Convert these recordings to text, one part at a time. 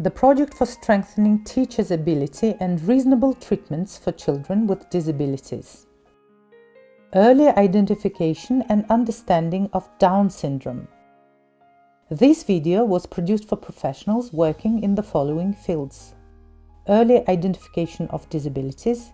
the project for strengthening teachers' ability and reasonable treatments for children with disabilities. Early identification and understanding of Down syndrome. This video was produced for professionals working in the following fields: early identification of disabilities,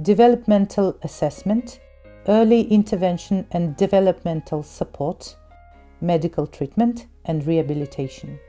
developmental assessment, early intervention and developmental support, medical treatment and rehabilitation.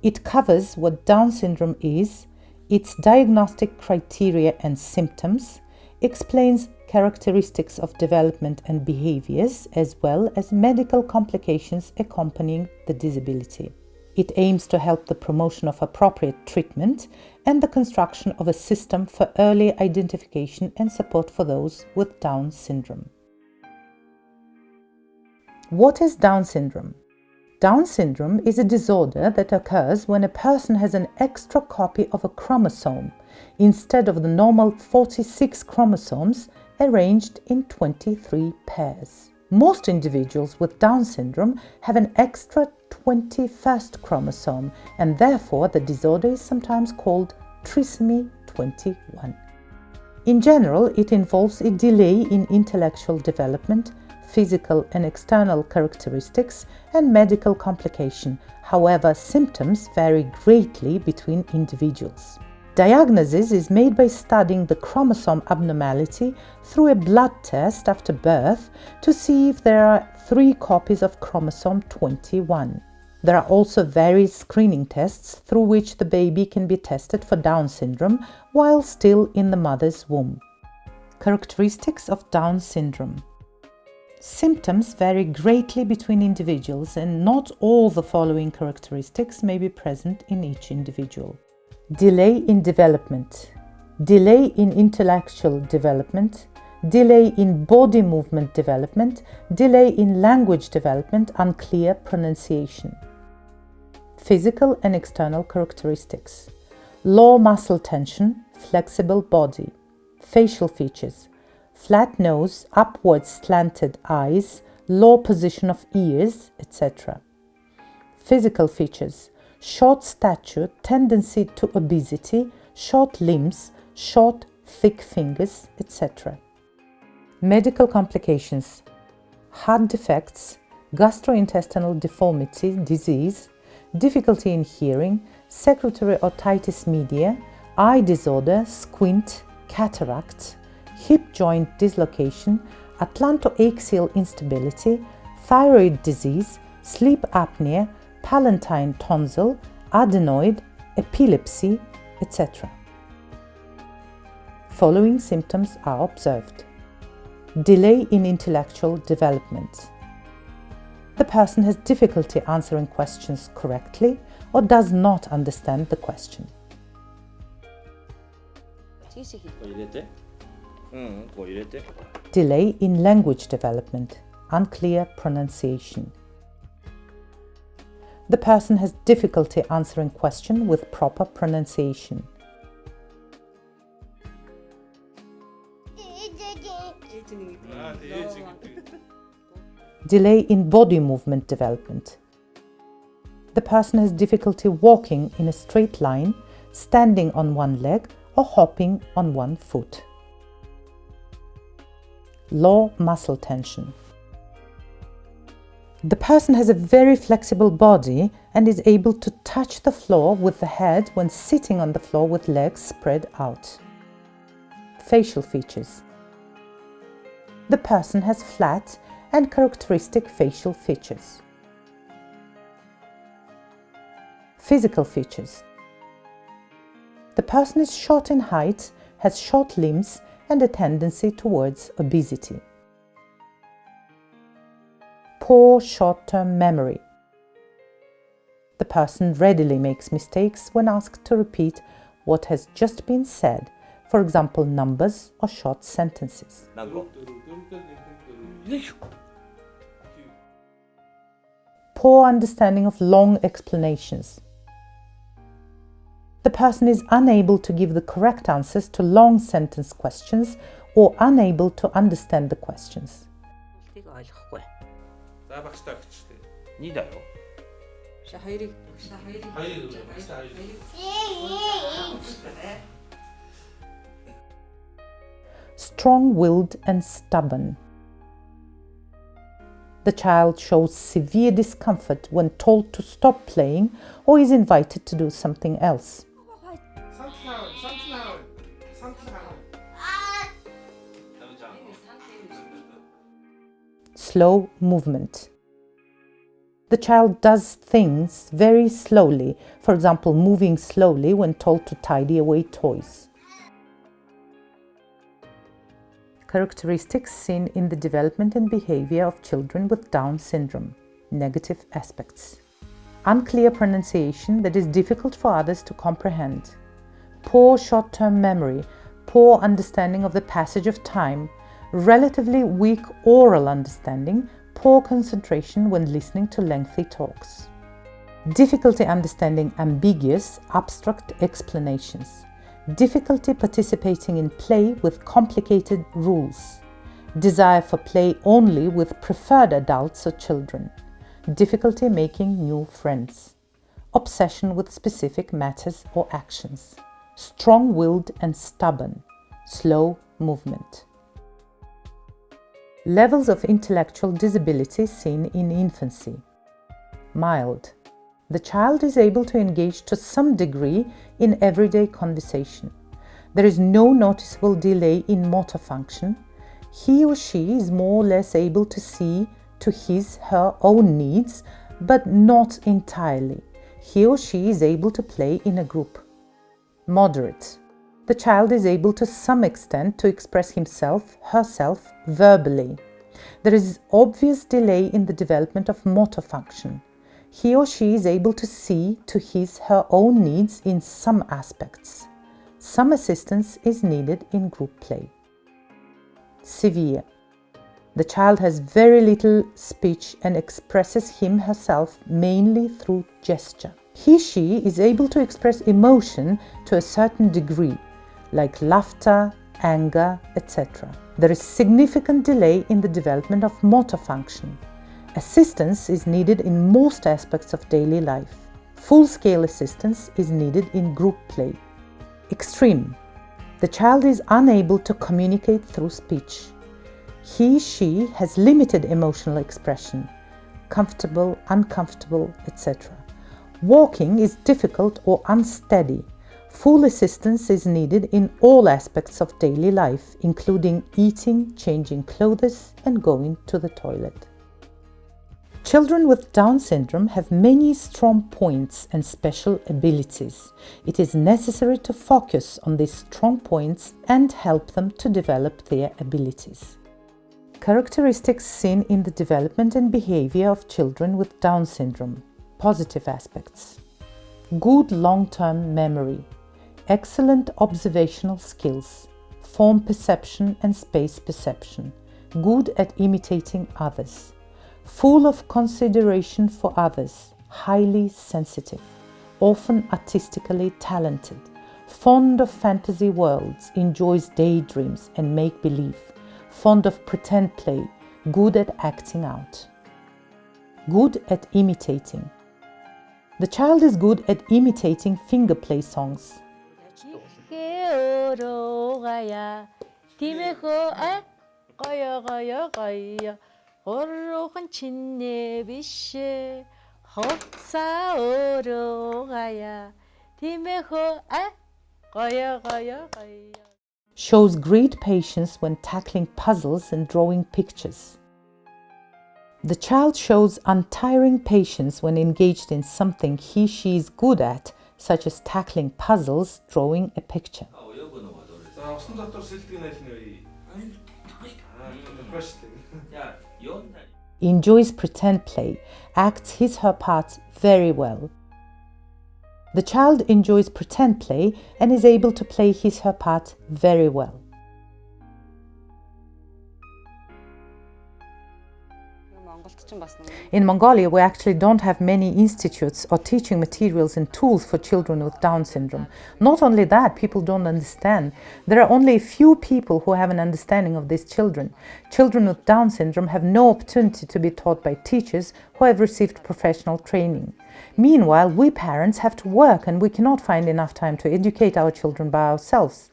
It covers what Down syndrome is, its diagnostic criteria and symptoms, explains characteristics of development and behaviors, as well as medical complications accompanying the disability. It aims to help the promotion of appropriate treatment and the construction of a system for early identification and support for those with Down syndrome. What is Down syndrome? Down syndrome is a disorder that occurs when a person has an extra copy of a chromosome instead of the normal 46 chromosomes arranged in 23 pairs. Most individuals with Down syndrome have an extra 21st chromosome, and therefore the disorder is sometimes called trisomy 21. In general, it involves a delay in intellectual development, physical and external characteristics, and medical complication. However, symptoms vary greatly between individuals. Diagnosis is made by studying the chromosome abnormality through a blood test after birth to see if there are 3 copies of chromosome 21. There are also various screening tests through which the baby can be tested for Down syndrome while still in the mother's womb. Characteristics of Down syndrome. Symptoms vary greatly between individuals, and not all the following characteristics may be present in each individual. Delay in development, delay in intellectual development, delay in body movement development, delay in language development, unclear pronunciation. Physical and external characteristics: low muscle tension, flexible body. Facial features: flat nose, upward slanted eyes, low position of ears, etc. Physical features: short stature, tendency to obesity, short limbs, short, thick fingers, etc. Medical complications: heart defects, gastrointestinal deformity, disease, difficulty in hearing, secretory otitis media, eye disorder, squint, cataract, hip joint dislocation, atlantoaxial instability, thyroid disease, sleep apnea, palatine tonsil, adenoid, epilepsy, etc. Following symptoms are observed: delay in intellectual development. The person has difficulty answering questions correctly or does not understand the question. Delay in language development, unclear pronunciation. The person has difficulty answering question with proper pronunciation. Delay in body movement development. The person has difficulty walking in a straight line, standing on one leg, or hopping on one foot. Low muscle tension. The person has a very flexible body and is able to touch the floor with the head when sitting on the floor with legs spread out. Facial features. The person has flat and characteristic facial features. Physical features. The person is short in height, has short limbs, and a tendency towards obesity. Poor short-term memory. The person readily makes mistakes when asked to repeat what has just been said, for example, numbers or short sentences. Poor understanding of long explanations. The person is unable to give the correct answers to long sentence questions or unable to understand the questions. Strong-willed and stubborn. The child shows severe discomfort when told to stop playing or is invited to do something else. Slow movement. The child does things very slowly, for example, moving slowly when told to tidy away toys. Characteristics seen in the development and behavior of children with Down syndrome. Negative aspects. Unclear pronunciation that is difficult for others to comprehend. Poor short-term memory, poor understanding of the passage of time, relatively weak oral understanding, poor concentration when listening to lengthy talks. Difficulty understanding ambiguous, abstract explanations. Difficulty participating in play with complicated rules. Desire for play only with preferred adults or children. Difficulty making new friends. Obsession with specific matters or actions. Strong-willed and stubborn. Slow movement. Levels of intellectual disability seen in infancy. Mild. The child is able to engage to some degree in everyday conversation. There is no noticeable delay in motor function. He or she is more or less able to see to his/her own needs, but not entirely. He or she is able to play in a group. Moderate. The child is able to some extent to express himself/herself verbally. There is obvious delay in the development of motor function. He or she is able to see to his/her own needs in some aspects. Some assistance is needed in group play. Severe. The child has very little speech and expresses him/herself mainly through gesture. He/she is able to express emotion to a certain degree, like laughter, anger, etc. There is significant delay in the development of motor function. Assistance is needed in most aspects of daily life. Full-scale assistance is needed in group play. Extreme. The child is unable to communicate through speech. He/she has limited emotional expression, comfortable, uncomfortable, etc. Walking is difficult or unsteady. Full assistance is needed in all aspects of daily life, including eating, changing clothes, and going to the toilet. Children with Down syndrome have many strong points and special abilities. It is necessary to focus on these strong points and help them to develop their abilities. Characteristics seen in the development and behavior of children with Down syndrome. Positive aspects. Good long-term memory. Excellent observational skills. Form perception and space perception. Good at imitating others. Full of consideration for others, highly sensitive, often artistically talented, fond of fantasy worlds, enjoys daydreams and make-believe, fond of pretend play, good at acting out. Good at imitating. The child is good at imitating finger play songs. 고로한 진내비시 헛사오러 가야 디메호 가야 Shows great patience when tackling puzzles and drawing pictures. The child shows untiring patience when engaged in something he/she is good at, such as tackling puzzles, drawing a picture. Enjoys pretend play, acts his/her part very well. The child enjoys pretend play and is able to play his/her part very well. In Mongolia, we actually don't have many institutes or teaching materials and tools for children with Down syndrome. Not only that, people don't understand. There are only a few people who have an understanding of these children. Children with Down syndrome have no opportunity to be taught by teachers who have received professional training. Meanwhile, we parents have to work and we cannot find enough time to educate our children by ourselves.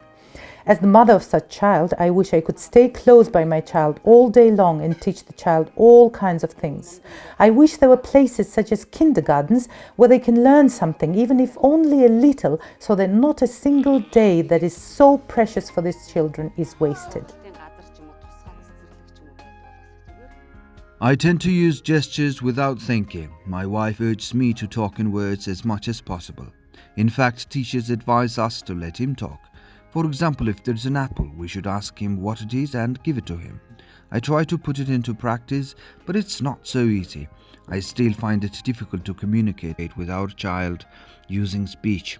As the mother of such child, I wish I could stay close by my child all day long and teach the child all kinds of things. I wish there were places such as kindergartens where they can learn something, even if only a little, so that not a single day that is so precious for these children is wasted. I tend to use gestures without thinking. My wife urges me to talk in words as much as possible. In fact, teachers advise us to let him talk. For example, if there's an apple, we should ask him what it is and give it to him. I try to put it into practice, but it's not so easy. I still find it difficult to communicate with our child using speech.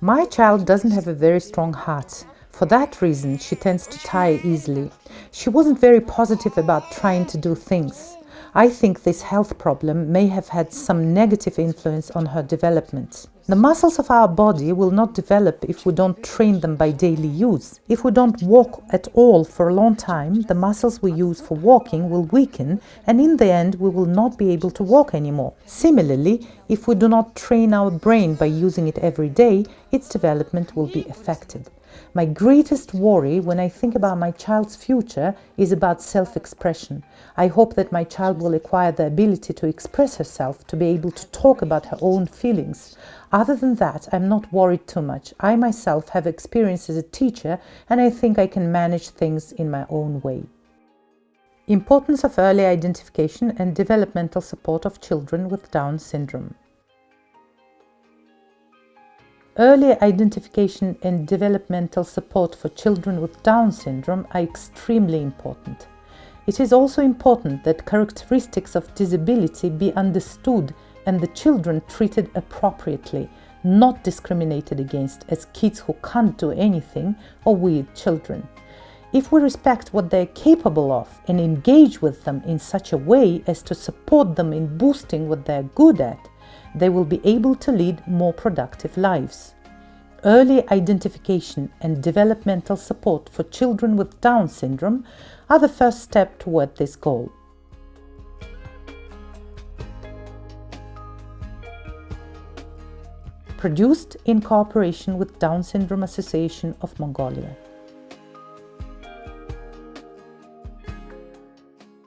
My child doesn't have a very strong heart. For that reason, she tends to tire easily. She wasn't very positive about trying to do things. I think this health problem may have had some negative influence on her development. The muscles of our body will not develop if we don't train them by daily use. If we don't walk at all for a long time, the muscles we use for walking will weaken, and in the end we will not be able to walk anymore. Similarly, if we do not train our brain by using it every day, its development will be affected. My greatest worry when I think about my child's future is about self-expression. I hope that my child will acquire the ability to express herself, to be able to talk about her own feelings. Other than that, I'm not worried too much. I myself have experience as a teacher, and I think I can manage things in my own way. Importance of early identification and developmental support of children with Down syndrome. Early identification and developmental support for children with Down syndrome are extremely important. It is also important that characteristics of disability be understood and the children treated appropriately, not discriminated against as kids who can't do anything or weird children. If we respect what they are capable of and engage with them in such a way as to support them in boosting what they are good at, they will be able to lead more productive lives. Early identification and developmental support for children with Down syndrome are the first step toward this goal. Produced in cooperation with Down Syndrome Association of Mongolia.